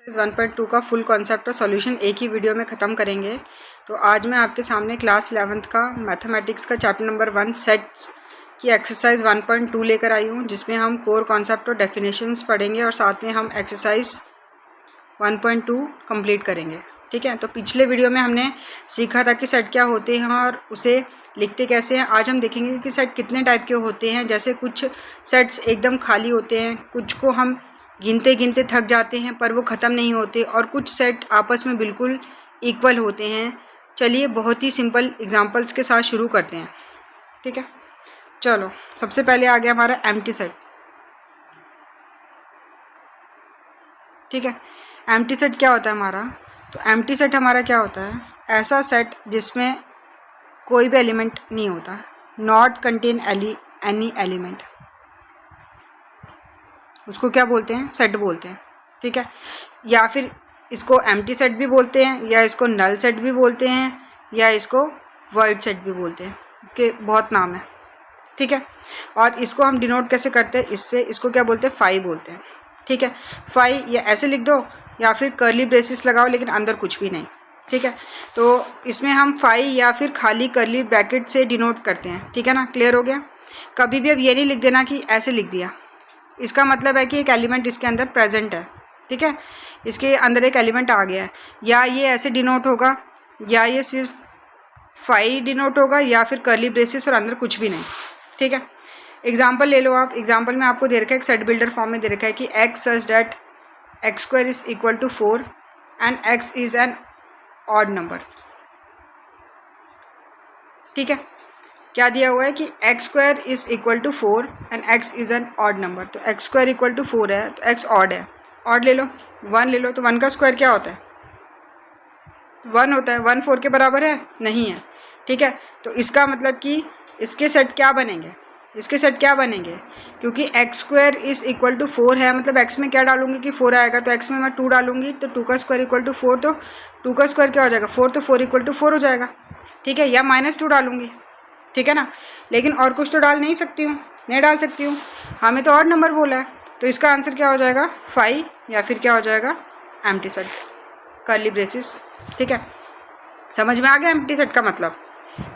1.2 का full concept और solution एक ही वीडियो में ख़त्म करेंगे। तो आज मैं आपके सामने क्लास 11th का मैथमेटिक्स का चैप्टर नंबर 1 सेट्स की एक्सरसाइज 1.2 लेकर आई हूँ, जिसमें हम कोर कॉन्सेप्ट और डेफिनेशंस पढ़ेंगे और साथ में हम एक्सरसाइज 1.2 कंप्लीट करेंगे। ठीक है, तो पिछले वीडियो में हमने सीखा था कि सेट क्या होते हैं और उसे लिखते कैसे हैं। आज हम देखेंगे कि सेट कितने टाइप के होते हैं। जैसे कुछ सेट्स एकदम खाली होते हैं, कुछ को हम गिनते गिनते थक जाते हैं पर वो ख़त्म नहीं होते, और कुछ सेट आपस में बिल्कुल इक्वल होते हैं। चलिए बहुत ही सिंपल एग्जांपल्स के साथ शुरू करते हैं। ठीक है, चलो सबसे पहले आ गया हमारा एम्प्टी सेट। ठीक है, एम्प्टी सेट क्या होता है हमारा? तो एम्प्टी सेट हमारा क्या होता है? ऐसा सेट जिसमें कोई भी एलिमेंट नहीं होता, नॉट कंटेन एनी एलिमेंट, उसको क्या बोलते हैं? सेट बोलते हैं। ठीक है, या फिर इसको एम्प्टी सेट भी बोलते हैं, या इसको नल सेट भी बोलते हैं, या इसको वॉइड सेट भी बोलते हैं। इसके बहुत नाम है। ठीक है, और इसको हम डिनोट कैसे करते हैं? इससे, इसको क्या बोलते हैं? फाई बोलते हैं। ठीक है, फाई या ऐसे लिख दो या फिर कर्ली ब्रेसिस लगाओ, लेकिन अंदर कुछ भी नहीं। ठीक है, तो इसमें हम फाई या फिर खाली कर्ली ब्रैकेट से डिनोट करते हैं। ठीक है ना, क्लियर हो गया? कभी भी अब ये नहीं लिख देना कि ऐसे लिख दिया, इसका मतलब है कि एक एलिमेंट इसके अंदर प्रेजेंट है। ठीक है, इसके अंदर एक एलिमेंट आ गया है। या ये ऐसे डिनोट होगा, या ये सिर्फ फाई डिनोट होगा, या फिर कर्ली ब्रेसिस और अंदर कुछ भी नहीं। ठीक है, एग्जाम्पल ले लो आप। एग्जाम्पल में आपको दे रखा है, एक सेट बिल्डर फॉर्म में दे रखा है कि x such that x square is equal to 4 and x is an odd number. ठीक है, क्या दिया हुआ है कि x square is equal to 4 and x is an odd number. तो एक्स स्क्वायर इक्वल टू 4 है तो एक्स ऑड है। ऑड ले लो, 1 ले लो, तो 1 का स्क्वायर क्या होता है? 1 होता है। 1 4 के बराबर है? नहीं है। ठीक है, तो इसका मतलब कि इसके सेट क्या बनेंगे? इसके सेट क्या बनेंगे? क्योंकि x square is equal to 4 है, मतलब एक्स में क्या डालूंगी कि 4 आएगा, तो एक्स में मैं 2 डालूंगी, तो 2 का स्क्वायर इक्वल टू 4, तो 2 का स्क्वायर क्या हो जाएगा? 4, तो 4 इक्वल टू 4 हो जाएगा। ठीक है, या -2 डालूंगी। ठीक है ना, लेकिन और कुछ तो डाल नहीं सकती हूँ, नहीं डाल सकती हूँ, हमें तो ऑड नंबर बोला है। तो इसका आंसर क्या हो जाएगा? फाई, या फिर क्या हो जाएगा? Empty set, curly braces. ठीक है, समझ में आ गया एम्प्टी सेट का मतलब?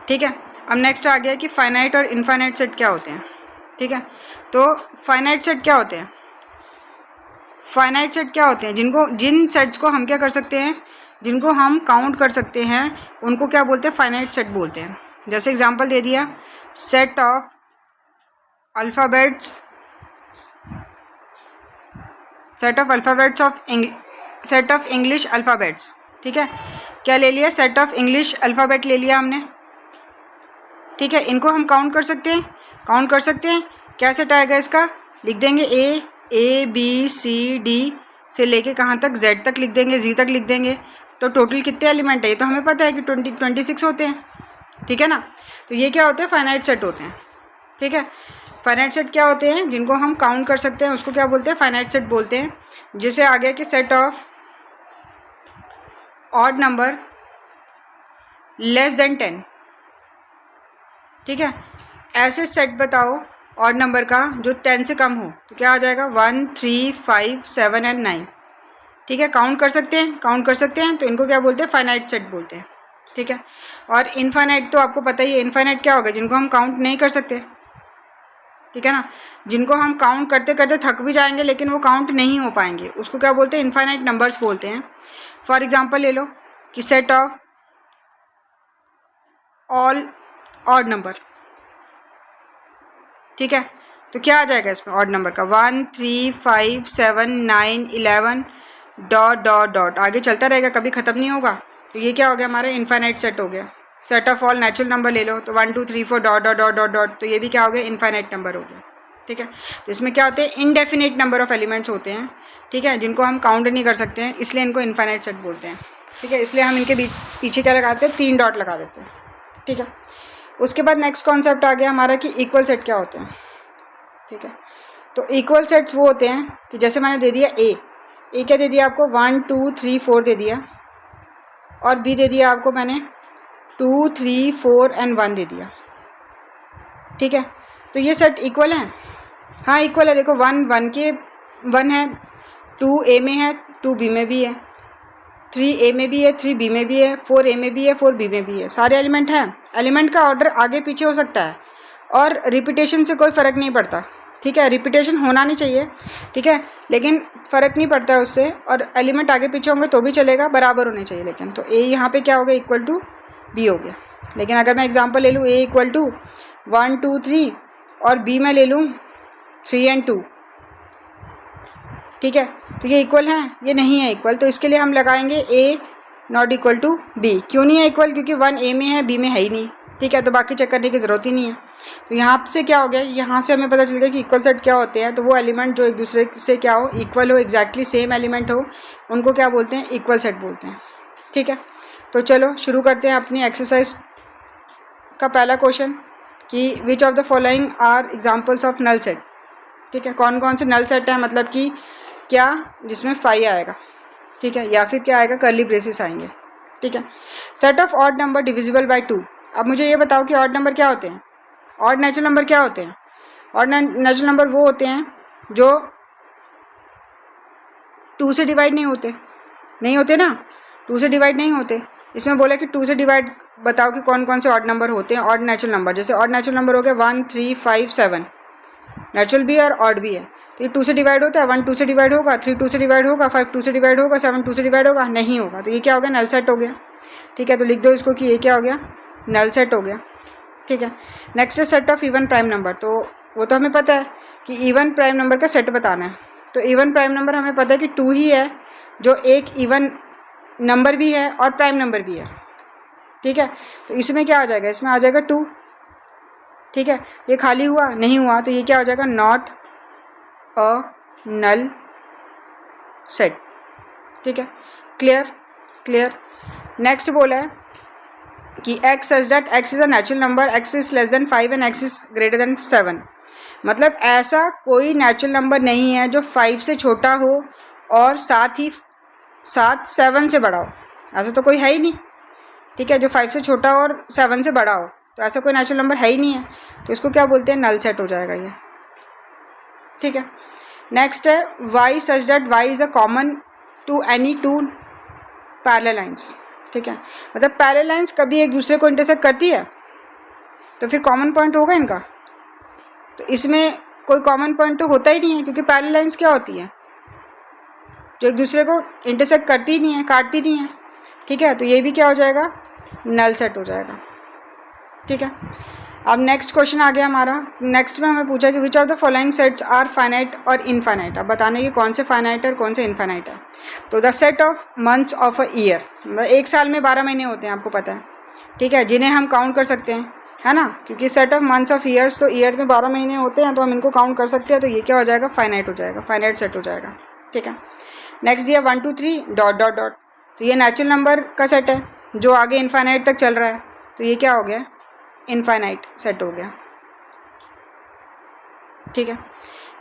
ठीक है, अब नेक्स्ट आ गया कि फाइनाइट और इनफाइनाइट सेट क्या होते हैं। ठीक है, तो फाइनाइट सेट क्या होते हैं? फाइनाइट सेट क्या होते हैं? जिन सेट्स को हम क्या कर सकते हैं, जिनको हम काउंट कर सकते हैं, उनको क्या बोलते हैं? फाइनाइट सेट बोलते हैं। जैसे एग्जांपल दे दिया, set of alphabets of English alphabets. ठीक है, क्या ले लिया? सेट ऑफ इंग्लिश अल्फ़ाबेट ले लिया हमने। ठीक है, इनको हम काउंट कर सकते हैं, काउंट कर सकते हैं। क्या सेट आएगा इसका? लिख देंगे ए बी सी डी से लेके कहाँ तक? जेड तक लिख देंगे, जी तक लिख देंगे। तो टोटल कितने एलिमेंट है? ये तो हमें पता है कि 26 होते हैं। ठीक है ना, तो ये क्या होते हैं? फाइनाइट सेट होते हैं। ठीक है, फाइनाइट सेट क्या होते हैं? जिनको हम काउंट कर सकते हैं, उसको क्या बोलते हैं? फाइनाइट सेट बोलते हैं। जैसे आ गया कि set of odd number less than 10। ठीक है, ऐसे सेट बताओ ऑड नंबर का जो 10 से कम हो, तो क्या आ जाएगा? 1 3 5 7 एंड 9। ठीक है, काउंट कर सकते हैं, काउंट कर सकते हैं, तो इनको क्या बोलते हैं? फाइनाइट सेट बोलते हैं। ठीक है, और इनफाइनाइट तो आपको पता ही है। इनफाइनाइट क्या होगा? जिनको हम काउंट नहीं कर सकते। ठीक है ना, जिनको हम काउंट करते करते थक भी जाएंगे लेकिन वो काउंट नहीं हो पाएंगे, उसको क्या बोलते हैं? इनफाइनाइट नंबर्स बोलते हैं। फॉर एग्जांपल ले लो कि set of all odd number. ठीक है, तो क्या आ जाएगा इसमें ऑड नंबर का? 1 3 5 7 9 11 डॉट डॉट डॉट आगे चलता रहेगा, कभी ख़त्म नहीं होगा। तो ये क्या हो गया? हमारा इनफाइनाइट सेट हो गया। Set of all natural number ले लो, तो 1 2 3 4 dot dot dot dot dot, तो ये भी क्या हो गया? इनफाइनाइट नंबर हो गया। ठीक है, तो इसमें क्या होते हैं? इनडेफिनिट नंबर ऑफ एलिमेंट्स होते हैं। ठीक है, जिनको हम काउंट नहीं कर सकते हैं, इसलिए इनको इनफाइनाइट सेट बोलते हैं। ठीक है, इसलिए हम इनके पीछे क्या लगाते हैं? 3 डॉट लगा देते हैं। ठीक है, उसके बाद नेक्स्ट कॉन्सेप्ट आ गया हमारा कि इक्वल सेट क्या होते हैं। ठीक है, तो इक्वल सेट्स वो होते हैं कि जैसे मैंने दे दिया ए क्या दे दिया आपको? 1 2 3 4 दे दिया, और बी दे दिया आपको मैंने 2 3 4 एंड 1 दे दिया। ठीक है, तो ये सेट इक्वल हैं। हाँ इक्वल है, देखो 1 1 के 1 है, 2 ए में है 2b में भी है, 3a में भी है, 3b में भी है, 4a में भी है, 4b में भी है, सारे एलिमेंट हैं। एलिमेंट का ऑर्डर आगे पीछे हो सकता है और रिपीटेशन से कोई फ़र्क नहीं पड़ता, ठीक है। रिपीटेशन होना नहीं चाहिए, ठीक है, लेकिन फ़र्क नहीं पड़ता उससे, और एलिमेंट आगे पीछे होंगे तो भी चलेगा, बराबर होने चाहिए लेकिन। तो a यहाँ पे क्या हो गया, इक्वल टू b हो गया। लेकिन अगर मैं एग्जांपल ले लूँ a इक्वल टू 1 2 3 और b में ले लूँ 3 और 2, ठीक है, तो ये इक्वल हैं, ये नहीं है इक्वल, तो इसके लिए हम लगाएंगे a not equal to b। क्यों नहीं है इक्वल, क्योंकि 1 a में है, b में है ही नहीं, ठीक है, तो बाकी चेक करने की ज़रूरत ही नहीं है। तो यहाँ से क्या हो गया, यहाँ से हमें पता चल गया कि इक्वल सेट क्या होते हैं। तो वो एलिमेंट जो एक दूसरे से क्या हो, इक्वल हो, एग्जैक्टली सेम एलिमेंट हो, उनको क्या बोलते हैं, इक्वल सेट बोलते हैं, ठीक है। तो चलो शुरू करते हैं अपनी एक्सरसाइज का पहला क्वेश्चन कि which of the following are examples of null set, ठीक है, कौन कौन से नल सेट हैं, मतलब कि क्या जिसमें 5 आएगा, ठीक है, या फिर क्या आएगा, कर्ली ब्रेसेस आएंगे, ठीक है। Set of odd number divisible by 2। अब मुझे ये बताओ कि ऑड नंबर क्या होते हैं, ऑड नेचुरल नंबर क्या होते हैं। ऑड नेचुरल नंबर वो होते हैं जो 2 से डिवाइड नहीं होते ना, 2 से डिवाइड नहीं होते। इसमें बोला कि 2 से डिवाइड बताओ कि कौन कौन से ऑड नंबर होते हैं, ऑड नेचुरल नंबर। जैसे ऑड नेचुरल नंबर हो गया 1 3 5 7, नेचुरल भी है और ऑड भी है। तो ये 2 से डिवाइड होता है, 1 2 से डिवाइड होगा, 3 2 से डिवाइड होगा, 5 2 से डिवाइड होगा, 7 2 से डिवाइड होगा, नहीं होगा। तो ये क्या हो गया, नल सेट हो गया, ठीक है। तो लिख दो इसको कि ये क्या हो गया, नल सेट हो गया, ठीक है। नेक्स्ट है set of even prime number. तो वो तो हमें पता है कि इवन प्राइम नंबर का सेट बताना है। तो इवन प्राइम नंबर हमें पता है कि 2 ही है जो एक इवन नंबर भी है और प्राइम नंबर भी है, ठीक है। तो इसमें क्या आ जाएगा, इसमें आ जाएगा 2, ठीक है। ये खाली हुआ, नहीं हुआ, तो ये क्या हो जाएगा, नॉट अ नल सेट, ठीक है। क्लियर। नेक्स्ट बोला है कि x such that x is a natural number, x is less than 5 and x is greater than 7। मतलब ऐसा कोई नेचुरल नंबर नहीं है जो 5 से छोटा हो और साथ 7 से बड़ा हो, ऐसा तो कोई है ही नहीं, ठीक है। जो 5 से छोटा हो और 7 से बड़ा हो, तो ऐसा कोई नेचुरल नंबर है ही नहीं है, तो इसको क्या बोलते हैं, नल सेट हो जाएगा ये, ठीक है। नेक्स्ट है y such that y is a common to any 2 parallel lines, ठीक है। मतलब पैरेलल लाइन्स कभी एक दूसरे को इंटरसेक्ट करती है तो फिर कॉमन पॉइंट होगा इनका। तो इसमें कोई कॉमन पॉइंट तो होता ही नहीं है, क्योंकि पैरेलल लाइन्स क्या होती हैं, जो एक दूसरे को इंटरसेक्ट करती ही नहीं है, काटती नहीं है, ठीक है। तो ये भी क्या हो जाएगा, नल सेट हो जाएगा, ठीक है। अब नेक्स्ट क्वेश्चन आ गया हमारा। नेक्स्ट में हमें पूछा कि which of the following sets are finite और इनफाइनाइट। अब बताने कि कौन से फाइनाइट है और कौन से इनफाइनाइट है। तो the set of months of a year, मतलब एक साल में 12 महीने होते हैं, आपको पता है, ठीक है, जिन्हें हम काउंट कर सकते हैं, है ना, क्योंकि set of months of years, तो ईयर में 12 महीने होते हैं, तो हम इनको काउंट कर सकते हैं। तो ये क्या हो जाएगा, फाइनाइट हो जाएगा, फाइनाइट सेट हो जाएगा, ठीक है। नेक्स्ट दिया 1 2 3 डॉट डॉट डॉट, तो ये नेचुरल नंबर का सेट है जो आगे इनफाइनाइट तक चल रहा है, तो ये क्या हो गया, इनफाइनाइट सेट हो गया, ठीक है।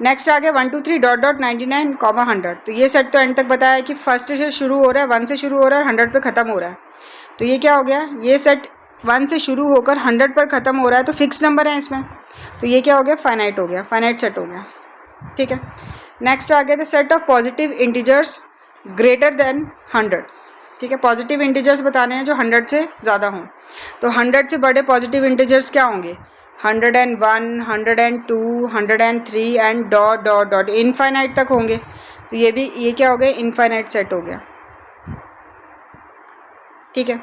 नेक्स्ट आ गया 1 2 3 डॉट डॉट 99, 100। तो ये सेट तो एंड तक बताया कि फर्स्ट से शुरू हो रहा है, 1 से शुरू हो रहा है और 100 पे ख़त्म हो रहा है। तो ये क्या हो गया, ये सेट 1 से शुरू होकर 100 पर ख़त्म हो रहा है, तो फिक्स नंबर है इसमें, तो ये क्या हो गया, फाइनाइट हो गया, फाइनाइट सेट हो गया, ठीक है। नेक्स्ट आ गया the set of positive integers greater than 100, ठीक है। पॉजिटिव इंटीजर्स बताने हैं जो 100 से ज़्यादा हों। तो 100 से बड़े पॉजिटिव इंटीजर्स क्या होंगे, 101, 102, 103 and dot dot dot infinite तक होंगे। तो ये क्या हो गया, इनफाइनाइट सेट हो गया, ठीक है।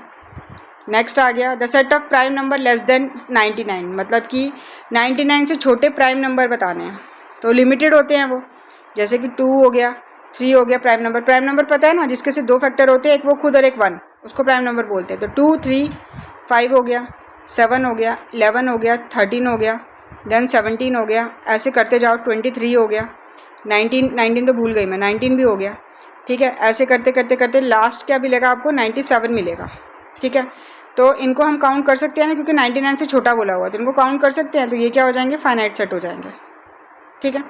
नेक्स्ट आ गया the set of prime number less than 99, मतलब कि 99 से छोटे प्राइम नंबर बताने हैं, तो लिमिटेड होते हैं वो, जैसे कि 2 हो गया, 3 हो गया। प्राइम नंबर पता है ना, जिसके से 2 फैक्टर होते हैं, एक वो खुद और एक 1, उसको प्राइम नंबर बोलते हैं। तो 2 3 5 हो गया, 7 हो गया, 11 हो गया, 13 हो गया, देन 17 हो गया, ऐसे करते जाओ, 23 हो गया, 19 तो भूल गई मैं, 19 भी हो गया, ठीक है। ऐसे करते करते करते लास्ट क्या मिलेगा आपको, 97 मिलेगा, ठीक है। तो इनको हम काउंट कर सकते हैं ना, क्योंकि 99 से छोटा बोला हुआ है, तो इनको काउंट कर सकते हैं। तो ये क्या हो जाएंगे, फाइनाइट सेट हो जाएंगे, ठीक है।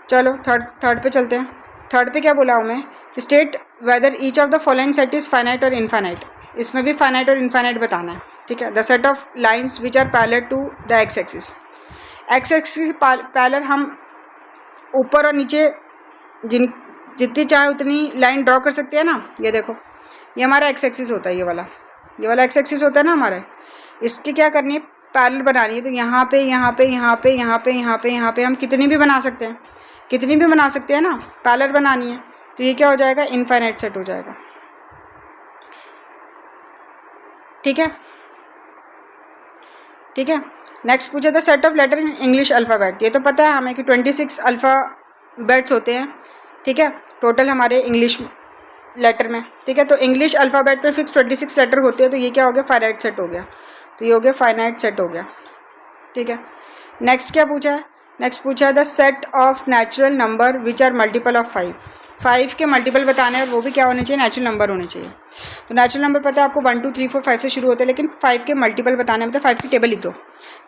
चलो थर्ड पे चलते हैं। थर्ड पे क्या बोला हूँ मैं कि state whether each of the following set is finite और इनफाइनाइट। इसमें भी फाइनाइट और इनफाइनाइट बताना है, ठीक है। The set of lines which are parallel to the x axis. X axis parallel हम ऊपर और नीचे जितनी चाहे उतनी लाइन ड्रॉ कर सकते हैं ना। ये देखो, ये हमारा एक्स एक्सिस होता है, ये वाला एक्स एक्सिस होता है ना हमारा। इसकी क्या करनी है, पैरेलल बनानी है। तो यहाँ पे यहाँ पे यहाँ पे यहाँ पे यहाँ पे यहाँ पे हम कितनी भी बना सकते हैं, कितनी भी बना सकते हैं ना, पैरेलल बनानी है। तो ये क्या हो जाएगा, इनफाइनाइट सेट हो जाएगा। ठीक है, ठीक है। नेक्स्ट पूछा था set of letter in English alphabet. ये तो पता है हमें कि 26 अल्फ़ाबेट्स होते हैं। ठीक है, टोटल हमारे इंग्लिश लेटर में। ठीक है, तो इंग्लिश अल्फ़ाबेट में फिक्स 26 लेटर होते हैं। तो ये क्या हो गया, फाइनाइट सेट हो गया। तो ये हो गया फाइनाइट सेट हो गया। ठीक है, नेक्स्ट क्या पूछा है, नेक्स्ट पूछा है the set of natural number which are multiple of 5। 5 के मल्टीपल बताने हैं और वो भी क्या होने चाहिए, नेचुरल नंबर होने चाहिए। तो नेचुरल नंबर पता है आपको 1 2 3 4 5 से शुरू होते हैं, लेकिन 5 के मल्टीपल बताने हैं। मतलब 5 की टेबल लिख दो,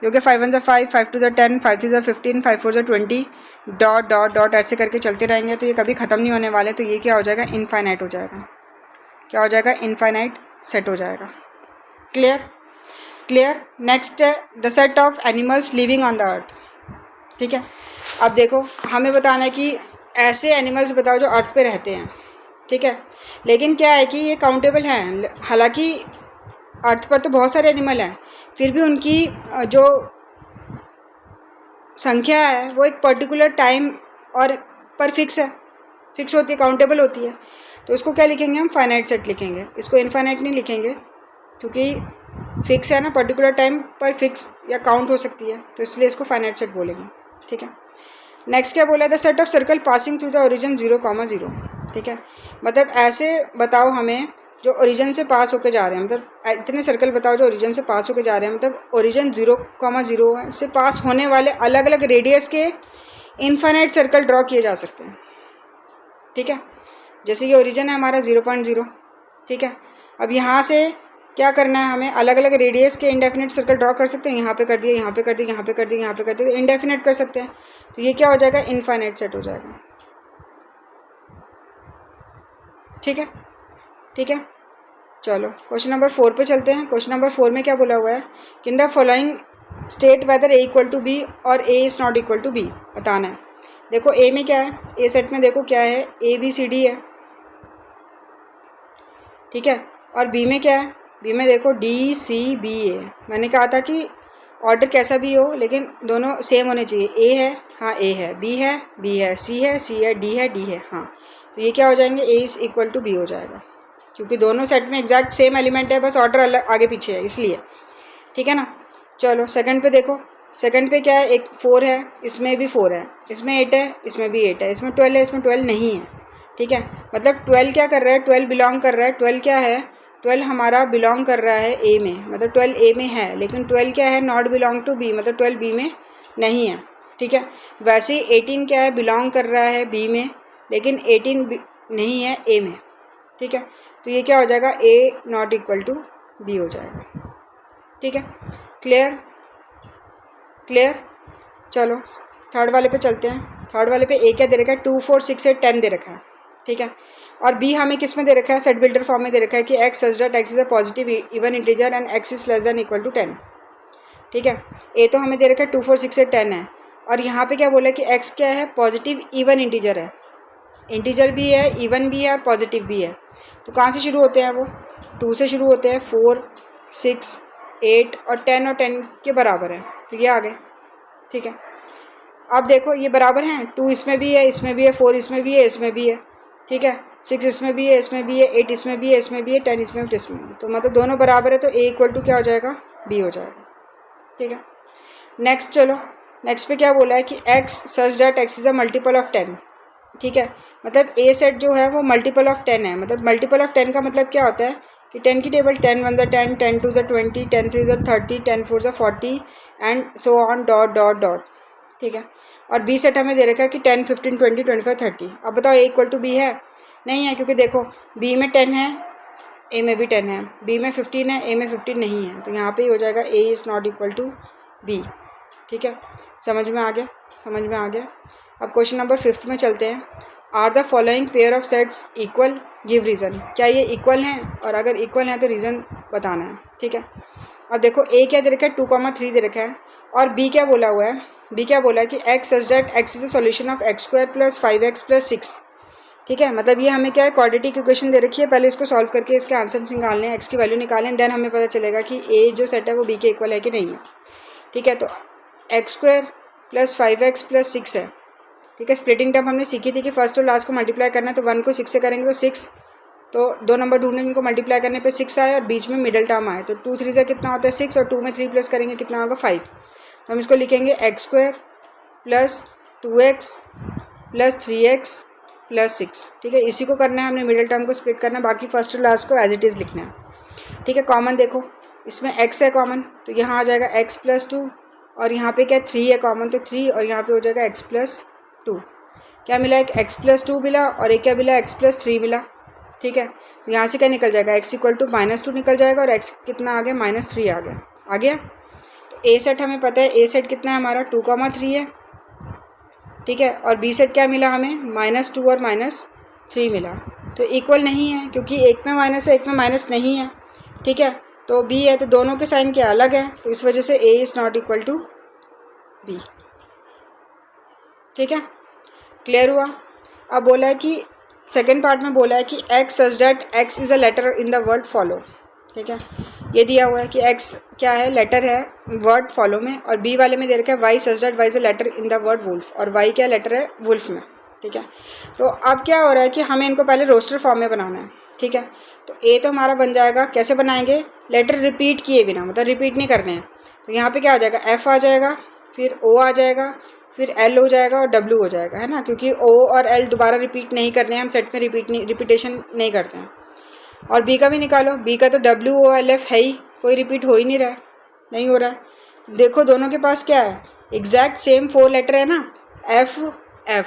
जो कि 5 1 5, 5 2 10, 5 3 15, 5 4 20, डॉट डॉट डॉट ऐसे करके चलते रहेंगे। तो ये कभी ख़त्म नहीं होने वाले। तो ये क्या हो जाएगा, इनफाइनाइट हो जाएगा। क्या हो जाएगा, इनफाइनाइट सेट हो जाएगा। Clear, clear. नेक्स्ट है the set of animals living on the earth. ठीक है, अब देखो हमें बताना है कि ऐसे एनिमल्स बताओ जो अर्थ पे रहते हैं। ठीक है, लेकिन क्या है कि ये काउंटेबल हैं। हालांकि अर्थ पर तो बहुत सारे एनिमल हैं, फिर भी उनकी जो संख्या है वो एक पर्टिकुलर टाइम और पर फिक्स है, फिक्स होती है, काउंटेबल होती है। तो इसको क्या लिखेंगे हम, फाइनाइट सेट लिखेंगे। इसको इनफाइनाइट नहीं लिखेंगे, क्योंकि फिक्स है ना, पर्टिकुलर टाइम पर फिक्स या काउंट हो सकती है, तो इसलिए इसको फाइनाइट सेट बोलेंगे। ठीक है, नेक्स्ट क्या बोला था, set of circle passing through the origin 0,0। ठीक है, मतलब ऐसे बताओ हमें जो ओरिजिन से पास होके जा रहे हैं, मतलब इतने सर्कल बताओ जो ओरिजिन से पास होके जा रहे हैं, मतलब ओरिजिन 0,0 से पास होने वाले अलग अलग रेडियस के इनफाइनाइट सर्कल ड्रॉ किए जा सकते हैं। ठीक है, जैसे कि ओरिजिन है हमारा 0.0। ठीक है, अब यहाँ से क्या करना है हमें, अलग अलग रेडियस के इंडेफिनिट सर्कल ड्रॉ कर सकते हैं। यहाँ पे कर दिया, यहाँ पे कर दिया, यहाँ पे कर दिया, यहाँ पे कर दिया, तो इंडेफिनिट कर सकते हैं। तो ये क्या हो जाएगा, इनफाइनाइट सेट हो जाएगा। ठीक है, ठीक है। चलो क्वेश्चन नंबर 4 पे चलते हैं। क्वेश्चन नंबर 4 में क्या बोला हुआ है, in the following state whether A equal to B और A is not equal to B बताना है। देखो ए में क्या है, ए सेट में देखो क्या है, ए बी सी डी है। ठीक है, और बी में क्या है, बी में देखो डी सी बी ए। मैंने कहा था कि ऑर्डर कैसा भी हो लेकिन दोनों सेम होने चाहिए। ए है, हाँ ए है, बी है, बी है, सी है, सी है, डी है, डी है, हाँ। तो ये क्या हो जाएंगे, A is equal to B हो जाएगा, क्योंकि दोनों सेट में एग्जैक्ट सेम एलिमेंट है, बस ऑर्डर अलग आगे पीछे है इसलिए। ठीक है ना। चलो सेकंड पे देखो, सेकंड पे क्या है, एक 4 है, इसमें भी 4 है, इसमें 8 है, इसमें भी 8 है, इसमें 12 है, इसमें 12 नहीं है। ठीक है, मतलब 12 क्या कर रहा है, 12 बिलोंग कर रहा है। 12 क्या है, 12 हमारा बिलोंग कर रहा है ए में, मतलब 12 ए में है, लेकिन 12 क्या है, नॉट बिलोंग टू बी, मतलब 12 बी में नहीं है। ठीक है, वैसे ही 18 क्या है, बिलोंग कर रहा है बी में, लेकिन 18 नहीं है ए में। ठीक है, तो ये क्या हो जाएगा, ए नॉट इक्वल टू बी हो जाएगा। ठीक है, क्लियर, क्लियर। चलो थर्ड वाले पे चलते हैं। थर्ड वाले पे ए क्या दे रखा है, 2 4 6 8 10 दे रखा है। ठीक है, और बी हमें किस में दे रखा है, सेट बिल्डर फॉर्म में दे रखा है कि x such that x is a positive even integer and x is less than equal to 10। ठीक है, ए तो हमें दे रखा है 2 4 6 8 10 है, और यहाँ पे क्या बोला है कि एक्स क्या है, पॉजिटिव इवन इंटीजर है। इंटीजर भी है, इवन भी है और पॉजिटिव भी है। तो कहाँ से शुरू होते हैं वो, 2 से शुरू होते हैं, 4 6 8 और 10 और 10 के बराबर है, तो ये आ गए। ठीक है, अब देखो ये बराबर हैं, 2 इसमें भी है, इसमें भी है, 4 इसमें भी है, इसमें भी है। ठीक है, 6 इसमें भी है, इसमें भी है, 8 इसमें भी है, इसमें भी है, 10 इसमें भी, इसमें भी, तो मतलब दोनों बराबर है, तो ए इक्वल टू क्या हो जाएगा, बी हो जाएगा। ठीक है, नेक्स्ट चलो, नेक्स्ट पे क्या बोला है कि x such that x is a multiple of 10। ठीक है, मतलब ए सेट जो है वो मल्टीपल ऑफ 10 है। मतलब मल्टीपल ऑफ 10 का मतलब क्या होता है कि 10 की table 10 1 10, 10 2 20, 10 3 30, 10 4 40 and so on dot dot dot. ठीक है, और बी सेट हमें दे रखा है कि 10 15 20 25 30। अब बताओ ए इक्वल टू बी है, नहीं है, क्योंकि देखो बी में 10 है, ए में भी 10 है, बी में 15 है, ए में 15 नहीं है, तो यहाँ पे ही हो जाएगा A is not equal to B. ठीक है, समझ में आ गया, समझ में आ गया। अब क्वेश्चन नंबर 5 में चलते हैं। Are the following pair of sets equal, give reason. क्या ये इक्वल हैं, और अगर इक्वल हैं तो रीज़न बताना है। ठीक है, अब देखो ए क्या दे रखा है, 2,3 दे रखा है, और बी क्या बोला हुआ है, बी क्या बोला है कि x such that x is a solution of x square plus 5x plus 6। ठीक है, मतलब ये हमें क्या है, क्वाड्रेटिक इक्वेशन दे रखी है, पहले इसको सॉल्व करके इसके आंसर निकालने हैं, एक्स की वैल्यू निकालें, देन हमें पता चलेगा कि ए जो सेट है वो बी के इक्वल है कि नहीं है। ठीक है, तो x square plus 5x plus 6 है। ठीक है, स्प्लिटिंग टर्म हमने सीखी थी कि फर्स्ट और लास्ट को मल्टीप्लाई करना है, तो 1 को 6 से करेंगे तो 6, तो 2 नंबर ढूंढेंगे, इनको मल्टीप्लाई करने पे 6 आए और बीच में मिडल टर्म आए, तो 2 3 से कितना होता है 6 और 2 में 3 प्लस करेंगे कितना होगा 5। तो हम इसको लिखेंगे x square plus 2x plus 3x plus 6। ठीक है, इसी को करना है हमने, मिडिल टर्म को स्प्लिट करना है, बाकी फर्स्ट और लास्ट को एज इट इज़ लिखना है। ठीक है, कॉमन देखो इसमें x है कॉमन, तो यहाँ आ जाएगा x प्लस 2 और यहाँ पे क्या 3 है कॉमन, तो 3 और यहाँ पे हो जाएगा x प्लस 2। क्या मिला, एक x प्लस 2 मिला और एक क्या मिला x प्लस 3 मिला। ठीक है, तो यहाँ से क्या निकल जाएगा, x इक्वल टू -2 निकल जाएगा और x कितना आ गया -3 आ गया। आ गया, तो ए सेट हमें पता है, ए सेट कितना है हमारा 2,3 है। ठीक है, और बी सेट क्या मिला हमें -2 और -3 मिला, तो इक्वल नहीं है क्योंकि एक में माइनस है एक में माइनस नहीं है। ठीक है, तो बी है तो दोनों के साइन क्या अलग हैं, तो इस वजह से A is not equal to B. ठीक है, क्लियर हुआ। अब बोला है कि सेकेंड पार्ट में बोला है कि x such that x is a letter in the word follow. ठीक है, ये दिया हुआ है कि एक्स क्या है, लेटर है वर्ड फॉलो में, और बी वाले में दे रखा है Y such that Y is a letter in the word wolf, और वाई क्या लेटर है वुल्फ में। ठीक है, तो अब क्या हो रहा है कि हमें इनको पहले रोस्टर फॉर्म में बनाना है। ठीक है, तो ए तो हमारा बन जाएगा, कैसे बनाएंगे, लेटर रिपीट किए बिना, मतलब रिपीट नहीं करने हैं। तो यहाँ पे क्या आ जाएगा, एफ आ जाएगा, फिर ओ आ जाएगा, फिर एल हो जाएगा और डब्ल्यू हो जाएगा, है ना, क्योंकि ओ और एल दोबारा रिपीट नहीं करने हैं, हम सेट में रिपीटेशन नहीं करते हैं। और बी का भी निकालो, बी का तो डब्ल्यू ओ एल एफ है ही, कोई रिपीट हो ही नहीं रहा है, नहीं हो रहा है। देखो दोनों के पास क्या है, एग्जैक्ट सेम 4 लेटर है ना, एफ एफ,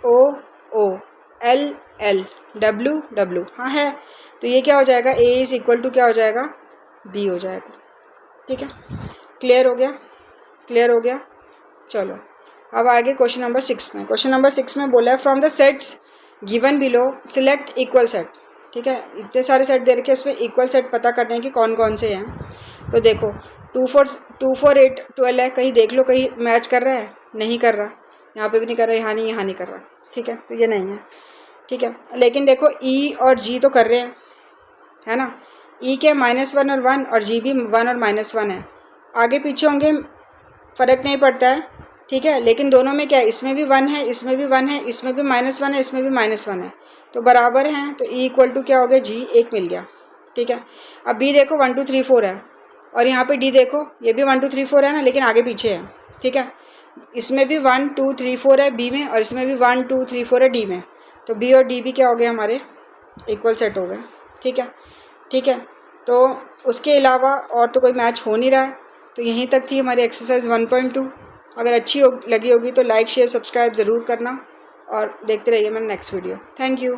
ओ ओ, एल एल, डब्ल्यू डब्ल्यू, हाँ है, तो ये क्या हो जाएगा, ए इज़ इक्वल टू क्या हो जाएगा, बी हो जाएगा। ठीक है, क्लियर हो गया, क्लियर हो गया। चलो अब आगे क्वेश्चन नंबर 6 में। क्वेश्चन नंबर 6 में बोला है from the sets given below select equal set. ठीक है, इतने सारे सेट दे रखे हैं, इसमें इक्वल सेट पता करने हैं कि कौन कौन से हैं। तो देखो 2 4 8 12 है, कहीं देख लो कहीं मैच कर रहा है, नहीं कर रहा, यहाँ पे भी नहीं कर रहा, यहाँ नहीं कर रहा। ठीक है, तो ये नहीं है। ठीक है, लेकिन देखो ई और जी तो कर रहे हैं, है ना, ई के -1 और 1 और जी भी 1 और -1 है, आगे पीछे होंगे फ़र्क नहीं पड़ता है। ठीक है, लेकिन दोनों में क्या है, इसमें भी 1 है, इसमें भी 1 है, इसमें भी -1 है, इसमें भी -1 है, तो बराबर हैं, तो ई इक्वल टू क्या हो गया, जी 1 मिल गया। ठीक है, अब बी देखो 1 2 3 4 है, और यहाँ पे डी देखो ये भी 1 2 3 4 है ना, लेकिन आगे पीछे है। ठीक है, इसमें भी 1 2 3 4 है बी में, और इसमें भी 1 2 3 4 है डी में, तो बी और डी भी क्या हो गए हमारे इक्वल सेट हो गए। ठीक है, ठीक है, तो उसके अलावा और तो कोई मैच हो नहीं रहा है। तो यहीं तक थी हमारी एक्सरसाइज 1.2। अगर अच्छी लगी होगी तो लाइक शेयर सब्सक्राइब ज़रूर करना और देखते रहिए मेरा नेक्स्ट वीडियो। Thank you.